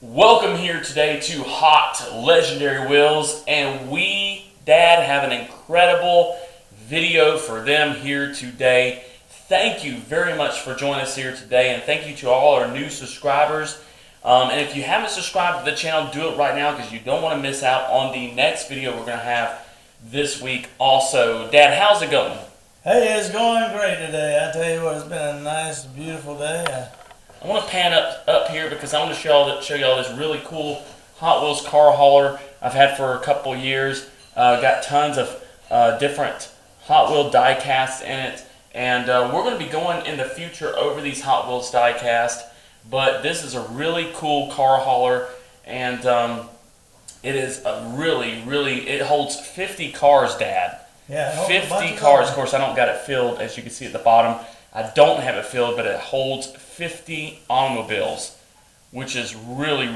Welcome here today to Hot Legendary Wheels, and we, Dad, have an incredible video for them here today. Thank you very much for joining us here today, and thank you to all our new subscribers. And if you haven't subscribed to the channel, do it right now because you don't want to miss out on the next video we're going to have this week also. Dad, how's it going? Hey, it's going great today. I tell you what, it's been a nice, beautiful day. I want to pan up here because I want to show y'all this really cool Hot Wheels car hauler I've had for a couple years. Got tons of different Hot Wheel die casts in it, and we're going to be going in the future over these Hot Wheels die cast. But this is a really cool car hauler, and it is a really it holds 50 cars, Dad. Yeah, 50 cars. Of course, I don't got it filled, as you can see at the bottom. I don't have it filled, but it holds 50 automobiles, which is really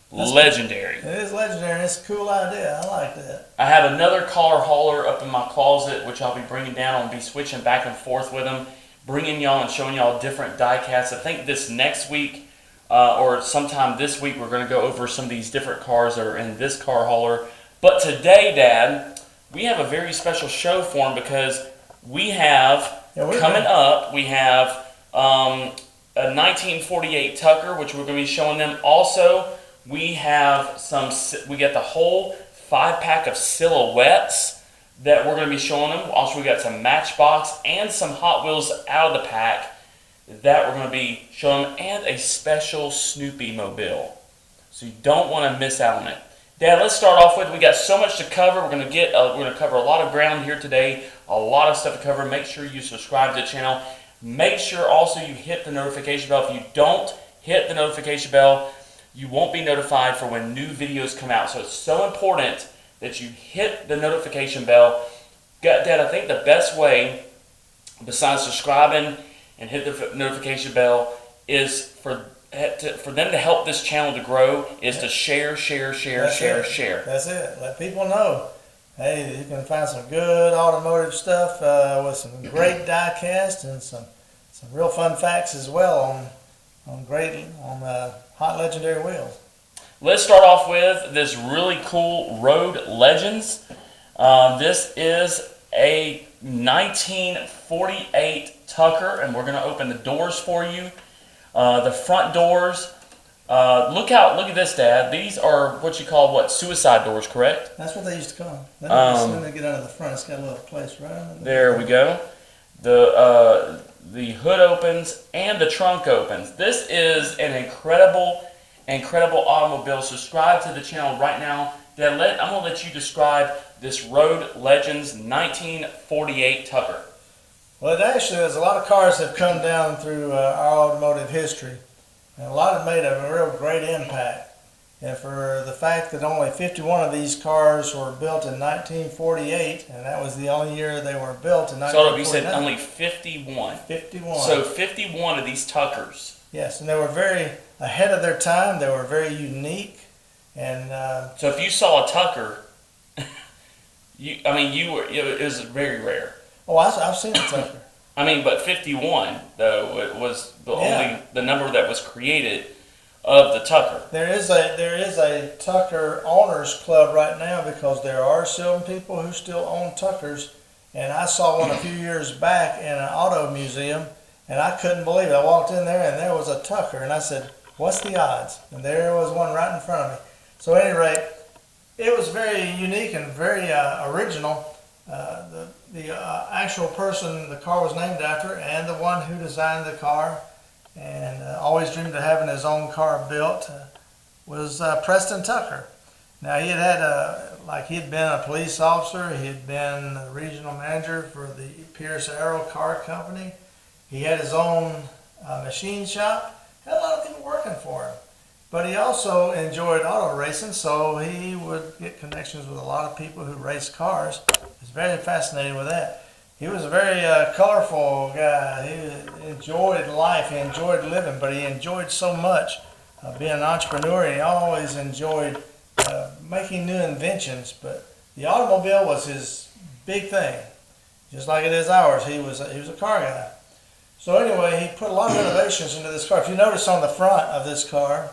legendary. It is legendary. It's a cool idea. I like that. I have another car hauler up in my closet, which I'll be bringing down. I'll be switching back and forth with them, bringing y'all and showing y'all different die casts. I think this next week or sometime this week, we're going to go over some of these different cars that are in this car hauler. But today, Dad, we have a very special show for them because we have... coming up, we have a 1948 Tucker, which we're going to be showing them. Also, we have we got the whole 5-pack of silhouettes that we're going to be showing them. Also, we got some Matchbox and some Hot Wheels out of the pack that we're going to be showing them, and a special Snoopy mobile. So you don't want to miss out on it. Dad, let's start off with, we got so much to cover. We're going to cover a lot of ground here today, a lot of stuff to cover. Make sure you subscribe to the channel. Make sure also you hit the notification bell. If you don't hit the notification bell, you won't be notified for when new videos come out. So it's so important that you hit the notification bell. Dad, I think the best way, besides subscribing and hit the notification bell, is for them to help this channel to grow, is to share. That's it. Let people know. Hey, you can find some good automotive stuff with some great die cast and some real fun facts as well on Hot Legendary Wheels. Let's start off with this really cool Road Legends. This is a 1948 Tucker, and we're going to open the doors for you. The front doors, look at this, Dad. These are what you call, suicide doors, correct? That's what they used to call them. Let me get under the front. It's got a little place right under there. We go. The hood opens and the trunk opens. This is an incredible automobile. Subscribe to the channel right now. Dad, I'm going to let you describe this Road Legends 1948 Tucker. Well, actually, there's a lot of cars that have come down through our automotive history, and a lot have made a real great impact. And for the fact that only 51 of these cars were built in 1948, and that was the only year they were built in 1949. So you said only 51. 51. So 51 of these Tuckers. Yes, and they were very ahead of their time. They were very unique, and so if you saw a Tucker, it was very rare. Oh, I've seen a Tucker. But 51 though, it was only the number that was created of the Tucker. There is a Tucker owners club right now because there are some people who still own Tuckers, and I saw one a few years back in an auto museum, and I couldn't believe it. I walked in there and there was a Tucker, and I said, "What's the odds?" And there was one right in front of me. So at any rate, it was very unique and very original. The actual person the car was named after, and the one who designed the car and always dreamed of having his own car built, was Preston Tucker. Now he had been a police officer. He had been a regional manager for the Pierce Arrow Car Company. He had his own machine shop. Had a lot of people working for him. But he also enjoyed auto racing, so he would get connections with a lot of people who race cars. He was very fascinated with that. He was a very colorful guy. He enjoyed life. He enjoyed living, but he enjoyed so much being an entrepreneur. He always enjoyed making new inventions, but the automobile was his big thing, just like it is ours. He was a car guy. So anyway, he put a lot of innovations into this car. If you notice on the front of this car,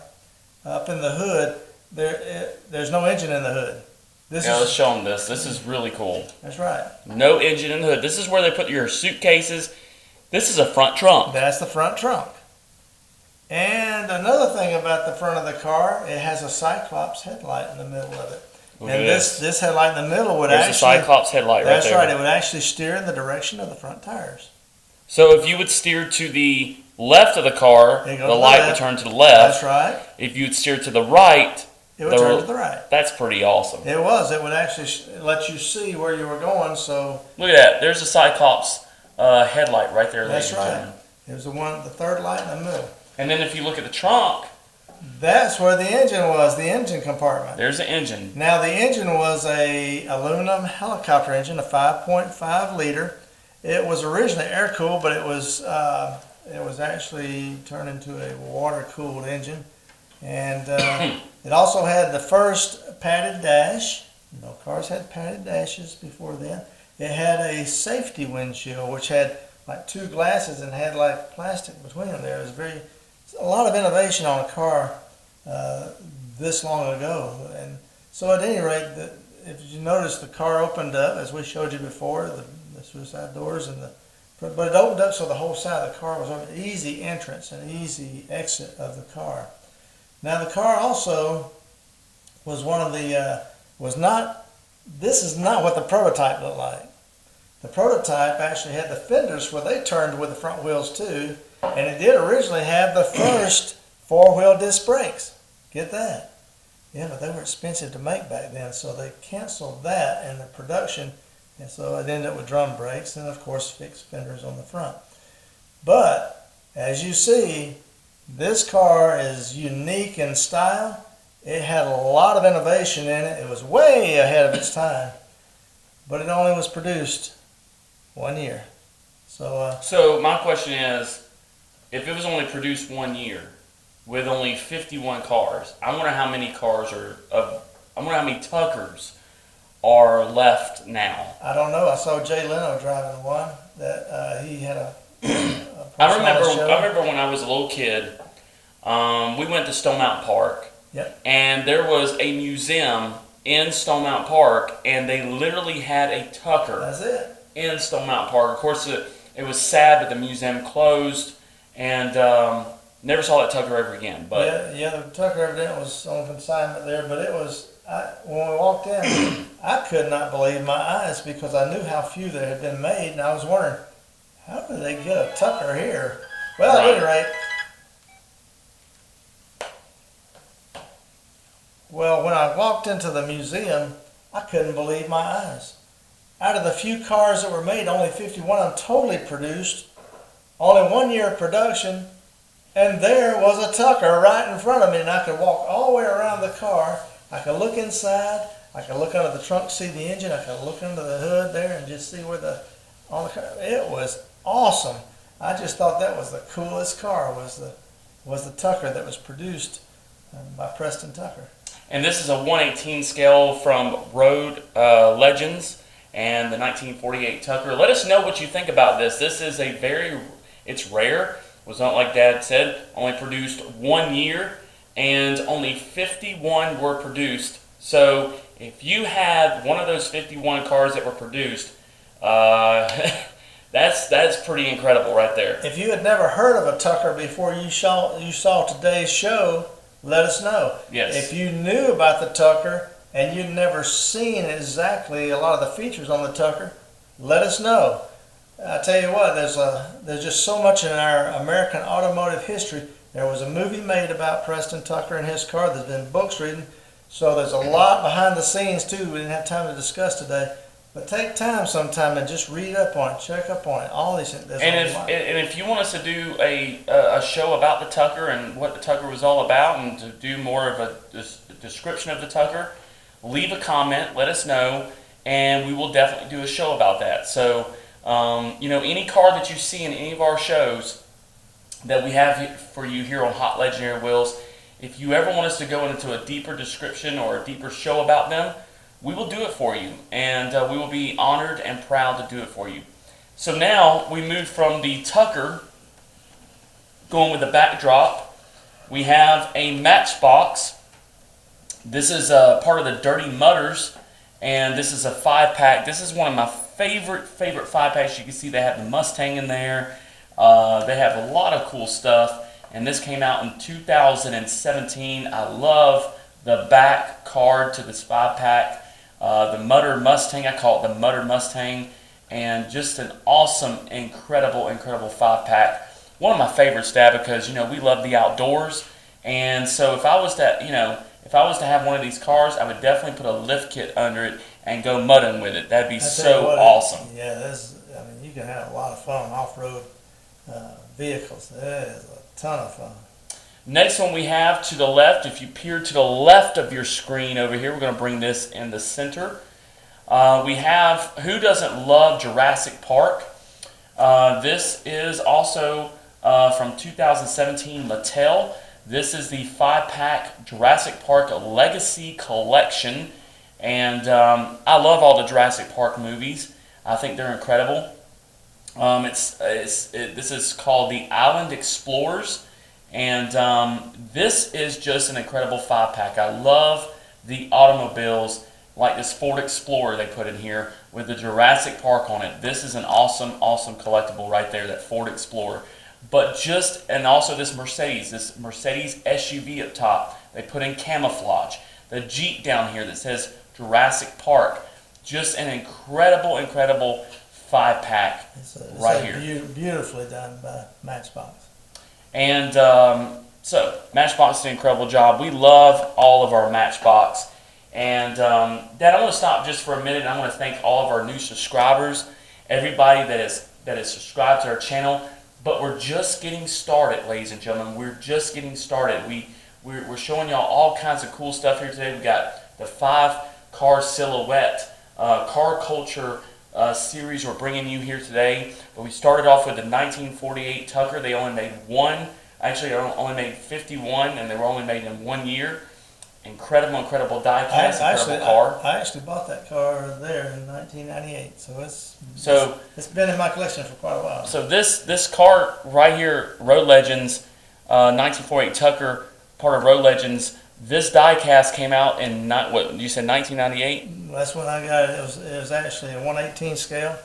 up in the hood, there's no engine in the hood. Let's show them this. This is really cool. That's right. No engine in the hood. This is where they put your suitcases. This is a front trunk. That's the front trunk. And another thing about the front of the car, it has a Cyclops headlight in the middle of it. Look And at this headlight in the middle would There's actually, a Cyclops headlight right that's there. right, it would actually steer in the direction of the front tires. So if you would steer to the left of the car, It goes the to the light would left. turn to the left. That's right. If you would steer to the right, It would turn to the right. that's pretty awesome. It was. It would actually let you see where you were going. So Look at that. There's a Cyclops headlight right there. that's ladies and right. gentlemen. It was the third light in the middle. And then if you look at the trunk, That's where the engine was, the engine compartment. there's the engine. Now the engine was a aluminum helicopter engine, a 5.5 liter. It was originally air cooled, but it was actually turned into a water cooled engine, and it also had the first padded dash. No cars had padded dashes before then. It had a safety windshield, which had like two glasses and had like plastic between them. There was a lot of innovation on a car this long ago, and so at any rate, if you notice, the car opened up as we showed you before, the suicide doors, but it opened up so the whole side of the car was open, easy entrance and easy exit of the car. Now the car also was one of the this is not what the prototype looked like. The prototype actually had the fenders where they turned with the front wheels too, and it did originally have the first four-wheel disc brakes. Get that? Yeah, but they were expensive to make back then, so they canceled that in the production, and so it ended up with drum brakes and, of course, fixed fenders on the front. But, as you see, this car is unique in style. It had a lot of innovation in it. It was way ahead of its time, but it only was produced 1 year. So my question is, if it was only produced 1 year with only 51 cars, I wonder how many I wonder how many Tuckers are left now. I don't know. I saw Jay Leno driving one that he had a I remember show. when I was a little kid, we went to Stone Mountain Park. Yep. And there was a museum in Stone Mountain Park, and they literally had a Tucker That's it. in Stone Mountain Park. Of course, it was sad, but the museum closed, and never saw that Tucker ever again. But Yeah, the Tucker evidently was on consignment there, but it was, when we walked in, I could not believe my eyes because I knew how few there had been made, and I was wondering, how did they get a Tucker here? Well, at any rate, when I walked into the museum, I couldn't believe my eyes. Out of the few cars that were made, only 51 of them totally produced, only 1 year of production, and there was a Tucker right in front of me, and I could walk all the way around the car. I could look inside, I could look under the trunk, see the engine, I could look under the hood there and just see where it was awesome. I just thought that was the coolest car, was the Tucker that was produced by Preston Tucker. And this is a 1/18 scale from Road Legends and the 1948 Tucker. Let us know what you think about this. This is it's rare. It was not like Dad said, only produced 1 year, and only 51 were produced. So if you had one of those 51 cars that were produced, that's pretty incredible right there. If you had never heard of a Tucker before you saw today's show, let us know. Yes. If you knew about the Tucker and you'd never seen exactly a lot of the features on the Tucker, let us know. I tell you what, there's just so much in our American automotive history. There was a movie made about Preston Tucker and his car. There's been books written. So there's a lot behind the scenes too we didn't have time to discuss today. But take time sometime and just read up on it, check up on it, all these things. And if you want us to do a show about the Tucker and what the Tucker was all about, and to do more of a description of the Tucker, leave a comment, let us know, and we will definitely do a show about that. So, any car that you see in any of our shows that we have for you here on Hot Legendary Wheels, if you ever want us to go into a deeper description or a deeper show about them, we will do it for you, and we will be honored and proud to do it for you. So now we move from the Tucker, going with the backdrop. we have a Matchbox. This is part of the Dirty Mutters, and this is a 5-pack. This is one of my favorite 5-packs. You can see they have the Mustang in there. They have a lot of cool stuff, and this came out in 2017. I love the back card to this 5-pack. The Mutter Mustang, I call it the Mutter Mustang, and just an awesome, incredible 5-pack. One of my favorites, Dad, because we love the outdoors, and so if I was to have one of these cars, I would definitely put a lift kit under it and go mudding with it. That'd be so awesome. Yeah, you can have a lot of fun off-road vehicles. It is a ton of fun. Next one we have to the left, if you peer to the left of your screen over here, we're going to bring this in the center. We have, who doesn't love Jurassic Park? This is also from 2017 Mattel. This is the 5-pack Jurassic Park Legacy Collection. And I love all the Jurassic Park movies. I think they're incredible. This is called the Island Explorers. And this is just an incredible 5-pack. I love the automobiles like this Ford Explorer they put in here with the Jurassic Park on it. This is an awesome collectible right there, that Ford Explorer. And also this Mercedes SUV up top, they put in camouflage. The Jeep down here that says Jurassic Park. Just an incredible 5-pack right here. Beautifully done by Matchbox. And so Matchbox did an incredible job. We love all of our Matchbox. And Dad, I want to stop just for a minute. I want to thank all of our new subscribers, everybody that is subscribed to our channel. But we're just getting started, ladies and gentlemen. We're just getting started. We're showing y'all all kinds of cool stuff here today. We got the 5-car silhouette car culture series we're bringing you here today. But we started off with the 1948 Tucker. They only made one. Actually, they only made 51, and they were only made in 1 year. Incredible die cast, incredible car. I actually bought that car there in 1998, so it's been in my collection for quite a while. So this car right here, Road Legends, 1948 Tucker, part of Road Legends. This die cast came out in what you said, 1998. That's when I got it. It was actually a 1/18 scale.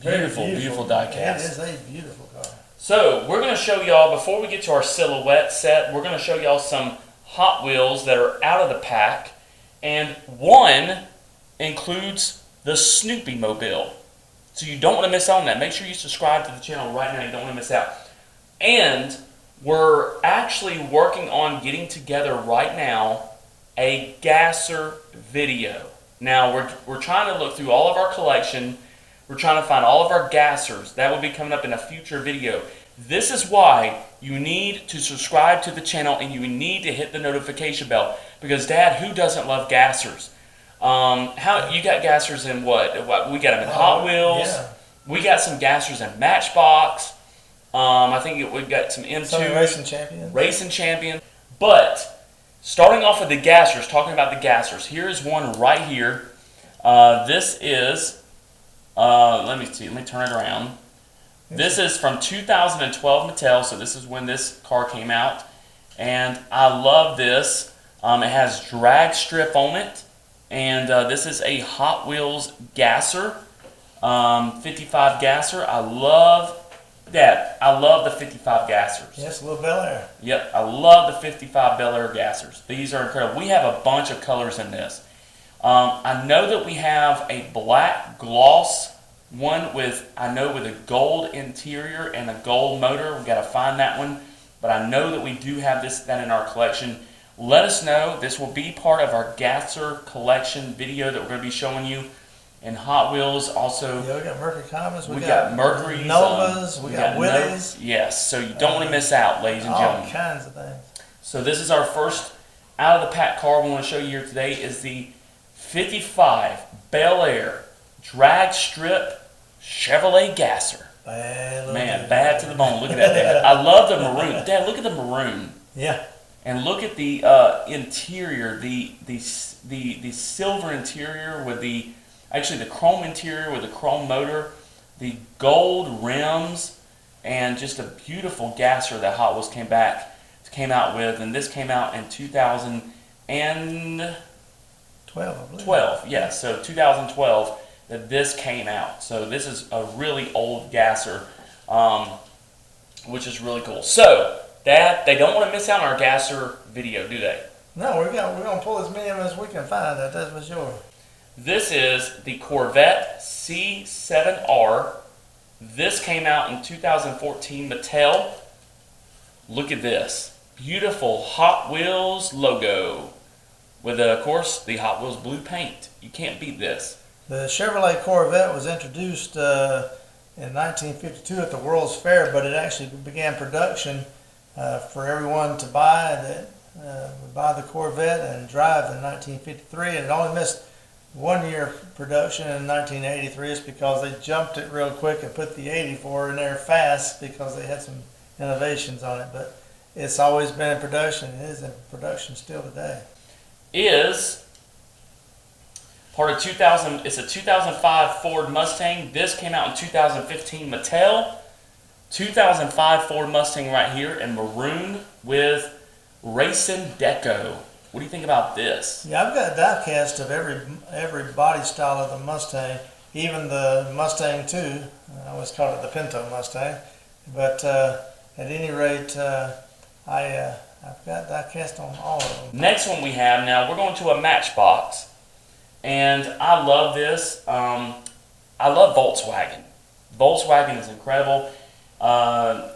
Beautiful die cast. It is a beautiful car. So we're going to show y'all, before we get to our silhouette set, we're going to show y'all some Hot Wheels that are out of the pack, and one includes the Snoopy Mobile. So you don't want to miss out on that. Make sure you subscribe to the channel right now. You don't want to miss out. And we're actually working on getting together right now a gasser video. Now we're trying to look through all of our collection. We're trying to find all of our gassers. That will be coming up in a future video. This is why you need to subscribe to the channel and you need to hit the notification bell. Because Dad, who doesn't love gassers? How you got gassers in what? We got them in Hot Wheels. Yeah. We got some gassers in Matchbox. I think we got some M2. Some Racing Champion. But starting off with the gassers, talking about the gassers. Here is one right here. This is, let me turn it around. This is from 2012 Mattel, so this is when this car came out. And I love this. It has drag strip on it. And this is a Hot Wheels gasser, 55 gasser. I love that. I love the 55 gassers. Yes, a little Bel Air. Yep, I love the 55 Bel Air gassers. These are incredible. We have a bunch of colors in this. I know that we have a black gloss one with a gold interior and a gold motor. We've got to find that one. But I know that we do have that in our collection. Let us know. This will be part of our gasser collection video that we're going to be showing you. And Hot Wheels also. Yeah, we got Mercury Comets. We got Mercury's. Novas. We got Willys. Yes, so you don't want to miss out, ladies and gentlemen. All kinds of things. So this is our first out of the pack car we want to show you here today is the 55 Bel Air drag strip Chevrolet gasser. Bad to the bone. Look at that, Dad. I love the maroon. Dad, look at the maroon. Yeah. And look at the interior, the silver interior with the chrome interior with the chrome motor, the gold rims, and just a beautiful gasser that Hot Wheels came back came out with, and this came out in 2012. 12, I believe. Yeah, so 2012 that this came out. So this is a really old gasser, which is really cool. So, Dad, they don't want to miss out on our gasser video, do they? No, we're gonna pull as many of them as we can find. That's for sure. This is the Corvette C7R. This came out in 2014 Mattel. Look at this. Beautiful Hot Wheels logo with, of course, the Hot Wheels blue paint. You can't beat this. The Chevrolet Corvette was introduced in 1952 at the World's Fair, but it actually began production for everyone to buy that would buy the Corvette and drive in 1953, and it only missed 1 year of production in 1983. It's because they jumped it real quick and put the 84 in there fast because they had some innovations on it. But it's always been in production. It is in production still today. Is part of 2000. It's a 2005 Ford Mustang. This came out in 2015 Mattel. 2005 Ford Mustang right here in maroon with Racing Deco. What do you think about this? Yeah, I've got die cast of every body style of the Mustang, even the Mustang 2. I always call it the Pinto Mustang. But at any rate, I've got die cast on all of them. Next one we have now, we're going to a Matchbox. And I love this. I love Volkswagen. Volkswagen is incredible.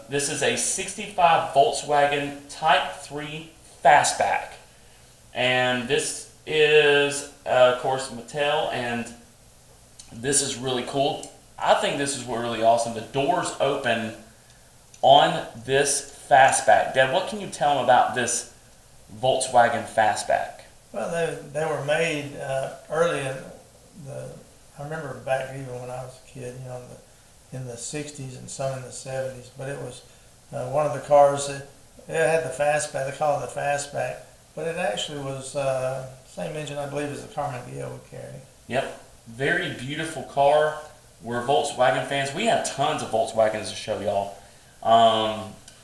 This is a 65 Volkswagen Type 3 Fastback. And this is, of course, Mattel, and this is really cool. I think this is really awesome. The doors open on this Fastback. Dad, what can you tell them about this Volkswagen Fastback? Well, they were made early in I remember back even when I was a kid, in the 60s and some in the 70s. But it was one of the cars that it had the Fastback. They call it the Fastback. But it actually was same engine, I believe, as the car Miguel would carry. Yep. Very beautiful car. We're Volkswagen fans. We have tons of Volkswagens to show y'all.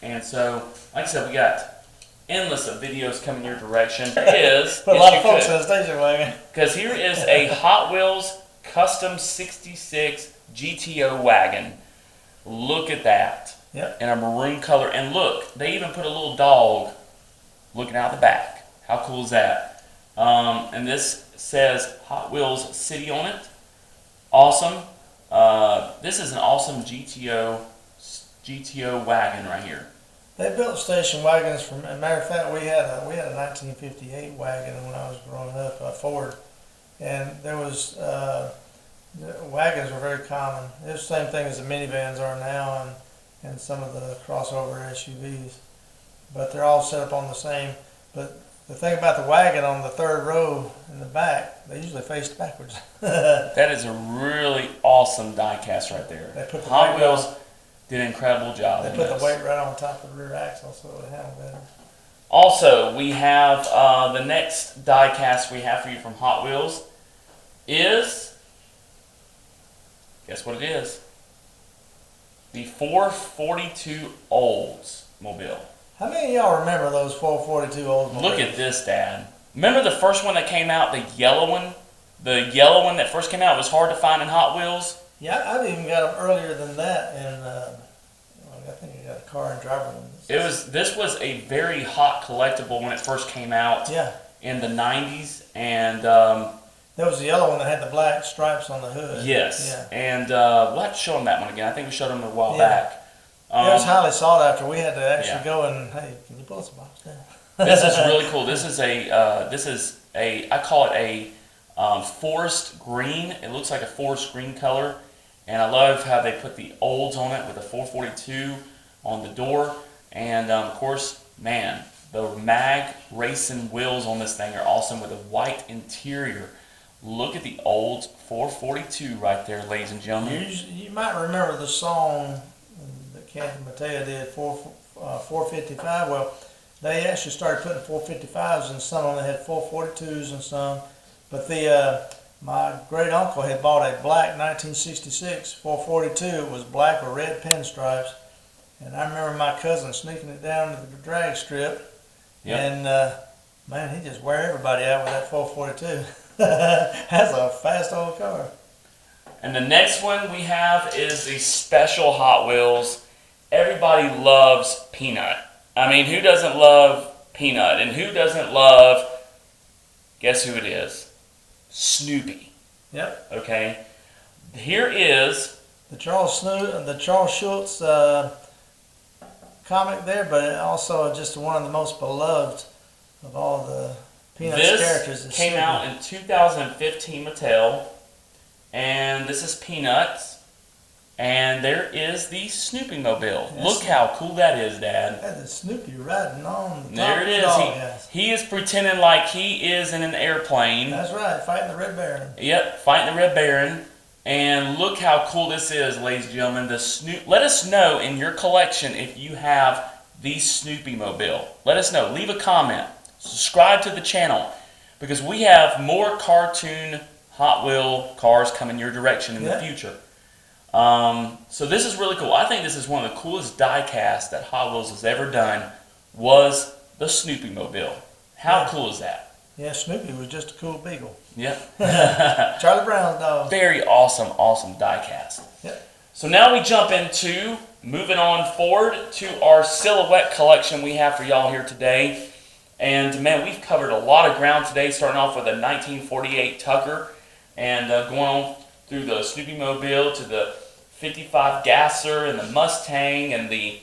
And so, like I said, we got endless of videos coming your direction. Here is Put a lot of folks in the station wagon. because here is a Hot Wheels Custom 66 GTO wagon. Look at that. Yep. In a maroon color. And look, they even put a little dog looking out the back. How cool is that? And this says Hot Wheels City on it. Awesome. This is an awesome GTO wagon right here. They built station wagons. As a matter of fact, we had a 1958 wagon when I was growing up, a Ford, and there was the wagons were very common. It was the same thing as the minivans are now, and some of the crossover SUVs, but they're all set up on the same. But the thing about the wagon on the third row in the back, they usually faced backwards. That is a really awesome die cast right there. They put the Hot weight Wheels did an incredible job. They on put this. the weight right on top of the rear axle so it would handle better. Also, we have the next die cast we have for you from Hot Wheels is, guess what it is? The 442 Oldsmobile. How many of y'all remember those 442 Oldsmobiles? Look at this, Dad. Remember the first one that came out, the yellow one? The yellow one that first came out was hard to find in Hot Wheels. Yeah, I've even got them earlier than that, and I think I got a car and driver one. This was a very hot collectible when it first came out. Yeah. In the 90s, and there was the yellow one that had the black stripes on the hood. yes, Yeah. and we'll have to show them that one again. I think we showed them a while back. It was highly sought after. We had to actually go and, hey, can you pull us a box down? This is really cool. This is a I call it a forest green. It looks like a forest green color, and I love how they put the olds on it with a 442 on the door, and of course, man, the mag racing wheels on this thing are awesome with a white interior. Look at the old 442 right there, ladies and gentlemen. You might remember the song that Kathy Mattea did, 455. Well, they actually started putting 455s in some of them. They had 442s and some. But my great uncle had bought a black 1966 442. It was black with red pinstripes. And I remember my cousin sneaking it down to the drag strip. Yep. And man, he just wear everybody out with that 442. That's a fast old car. And the next one we have is the Special Hot Wheels. Everybody loves Peanut. I mean, who doesn't love Peanut? And who doesn't love, guess who it is? Snoopy. Yep. Okay. Here is The Charles Schultz comic there, but also just one of the most beloved of all the Peanuts characters. This came out in 2015 Mattel, and this is Peanuts, and there is the Snoopy Mobile. Yes. Look how cool that is, Dad. Had the Snoopy riding on the top There it of the is. doghouse. He is pretending like he is in an airplane. That's right, fighting the Red Baron. Yep, fighting the Red Baron. And look how cool this is, ladies and gentlemen. Let us know in your collection if you have the Snoopy Mobile. Let us know. Leave a comment. Subscribe to the channel, because we have more cartoon Hot Wheel cars coming your direction in the future. So this is really cool. I think this is one of the coolest die casts that Hot Wheels has ever done, was the Snoopy Mobile. How cool is that? Yeah, Snoopy was just a cool beagle. Yep. Charlie Brown's dog. Very awesome die cast. Yep. So now we jump into, moving on forward to our silhouette collection we have for y'all here today. And man, we've covered a lot of ground today, starting off with a 1948 Tucker, and going on through the Snoopy Mobile to the 55 Gasser and the Mustang and the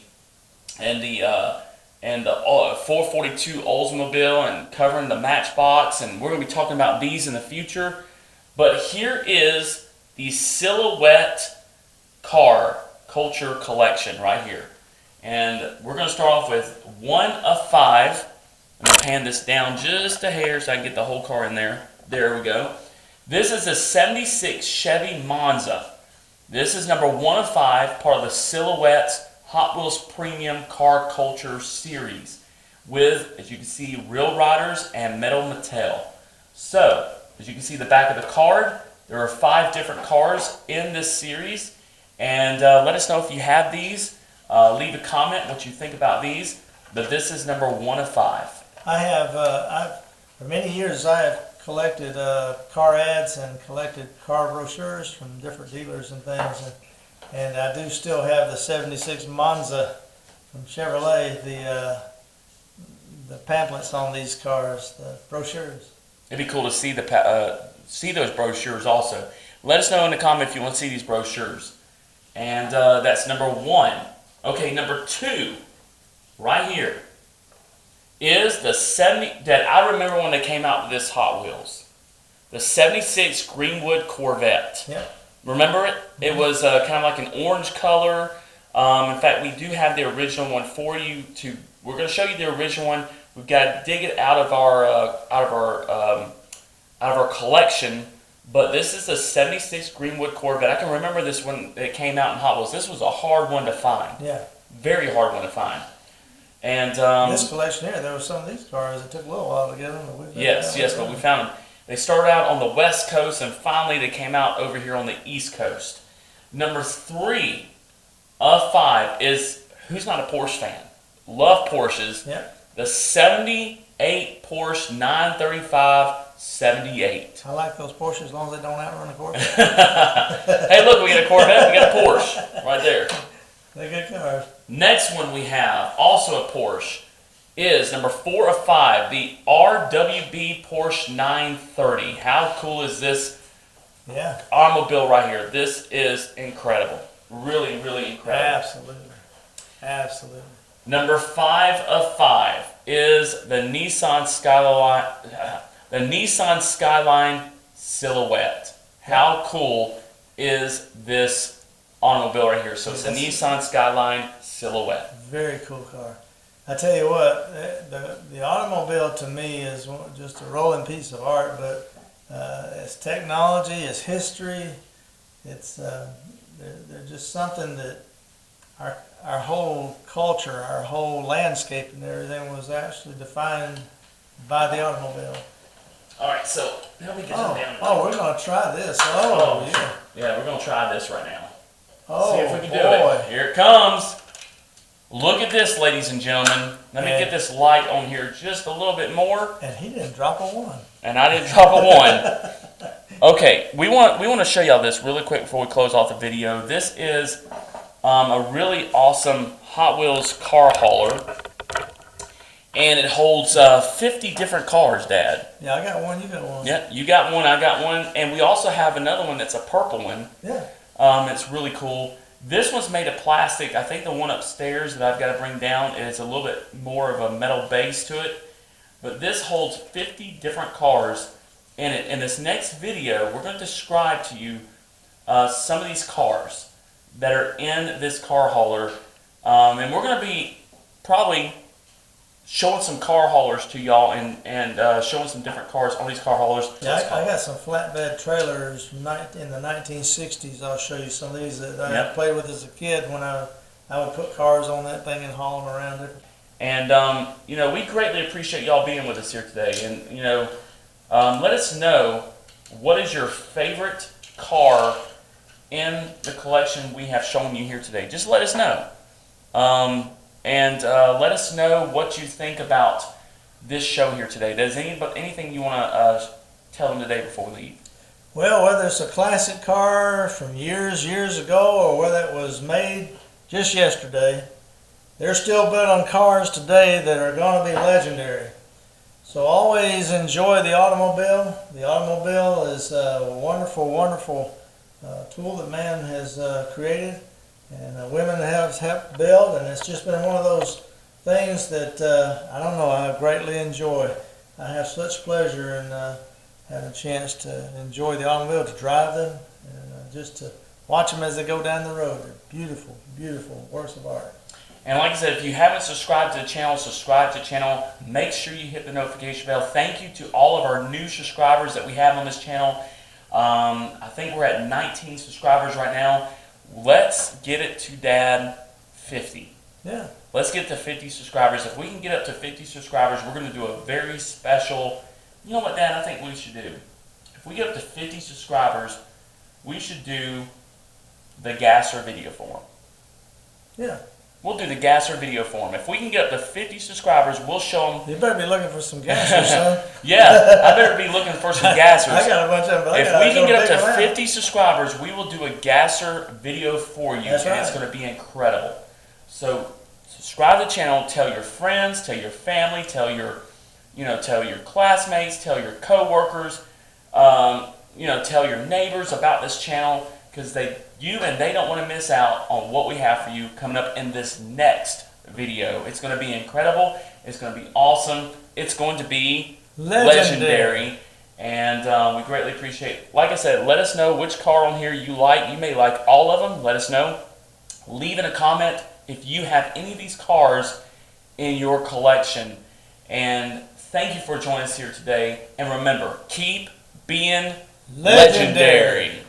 442 Oldsmobile, and covering the Matchbox, and we're going to be talking about these in the future. But here is the silhouette car culture collection right here. And we're going to start off with 1 of 5. I'm going to pan this down just a hair so I can get the whole car in there. There we go. This is a 76 Chevy Monza. This is number 1 of 5, part of the Silhouette Hot Wheels Premium Car Culture Series, with, as you can see, Real Riders and Metal Mattel. So, as you can see the back of the card, there are 5 different cars in this series, and let us know if you have these. Leave a comment what you think about these, but this is number 1 of 5. I have, for many years, I have collected car ads and collected car brochures from different dealers and things. And I do still have the 76 Monza from Chevrolet, the pamphlets on these cars, the brochures. It'd be cool to see see those brochures also. Let us know in the comment if you want to see these brochures. And that's number 1. Okay, number 2, right here, is the 70, that I remember when they came out with this Hot Wheels. The 76 Greenwood Corvette. Yep. Remember it? It was kind of like an orange color. In fact, we do have the original one for you. We're going to show you the original one. We've got to dig it out of our collection. But this is a '76 Greenwood Corvette. I can remember this when it came out in Hot Wheels. This was a hard one to find. Yeah. Very hard one to find. And this collection here, there were some of these cars. It took a little while to get them. But yes, but we found them. They started out on the West Coast, and finally they came out over here on the East Coast. Number 3 of 5 is, who's not a Porsche fan? Love Porsches. Yep. The 78 Porsche 935 78. I like those Porsches as long as they don't outrun a Corvette. Hey, look, we got a Corvette, we got a Porsche right there. They're good cars. Next one we have, also a Porsche, is number 4 of 5, the RWB Porsche 930. How cool is this automobile right here? This is incredible. Really, really incredible. Absolutely. Number 5 of 5 is the Nissan Skyline Silhouette. How cool is this automobile right here? So it's a Nissan Skyline Silhouette. Very cool car. I tell you what, the automobile to me is just a rolling piece of art, but it's technology, it's history, it's they're just something that our whole culture, our whole landscape and everything was actually defined by the automobile. All right, so help me get them down. Oh, we're gonna try this. Yeah, we're gonna try this right now. Oh, see if we can boy. do it. Here it comes. Look at this, ladies and gentlemen. Let me get this light on here just a little bit more. And he didn't drop a one. And I didn't drop a one. Okay, we want to show y'all this really quick before we close off the video. This is a really awesome Hot Wheels car hauler. And it holds 50 different cars, Dad. Yeah, I got one, you got one. Yeah, you got one, I got one. And we also have another one that's a purple one. Yeah. It's really cool. This one's made of plastic. I think the one upstairs that I've got to bring down is a little bit more of a metal base to it. But this holds 50 different cars in it. In this next video, we're going to describe to you some of these cars that are in this car hauler. And we're going to be probably showing some car haulers to y'all and showing some different cars on these car haulers. Yeah, I got some flatbed trailers from in the 1960s. I'll show you some of these that I played with as a kid when I would put cars on that thing and haul them around it. And, you know, we greatly appreciate y'all being with us here today. And, you know, let us know what is your favorite car in the collection we have shown you here today. Just let us know. And let us know what you think about this show here today. Does anything you want to tell them today before we leave? Well, whether it's a classic car from years ago or whether it was made just yesterday, they're still building cars today that are going to be legendary. So always enjoy the automobile. The automobile is a wonderful, wonderful tool that man has created. And women have helped build, and it's just been one of those things that, I don't know, I greatly enjoy. I have such pleasure in having a chance to enjoy the automobile, to drive them, and just to watch them as they go down the road. They're beautiful, beautiful works of art. And like I said, if you haven't subscribed to the channel, subscribe to the channel. Make sure you hit the notification bell. Thank you to all of our new subscribers that we have on this channel. I think we're at 19 subscribers right now. Let's get it to Dad 50. Yeah. Let's get to 50 subscribers. If we can get up to 50 subscribers, we're going to do a very special, you know what, Dad, I think we should do? If we get up to 50 subscribers, we should do the Gasser video for them. Yeah. We'll do the Gasser video for them. If we can get up to 50 subscribers, we'll show them. You better be looking for some gassers, son. Yeah, I better be looking for some gassers. I got a bunch of them. But if we can get up to 50 subscribers, we will do a Gasser video for you. That's right. And it's going to be incredible. So subscribe to the channel. Tell your friends. Tell your family. Tell your classmates. Tell your coworkers. Tell your neighbors about this channel, because they don't want to miss out on what we have for you coming up in this next video. It's going to be incredible. It's going to be awesome. It's going to be legendary. And we greatly appreciate, like I said, let us know which car on here you like. You may like all of them. Let us know. Leave in a comment if you have any of these cars in your collection. And thank you for joining us here today. And remember, keep being legendary.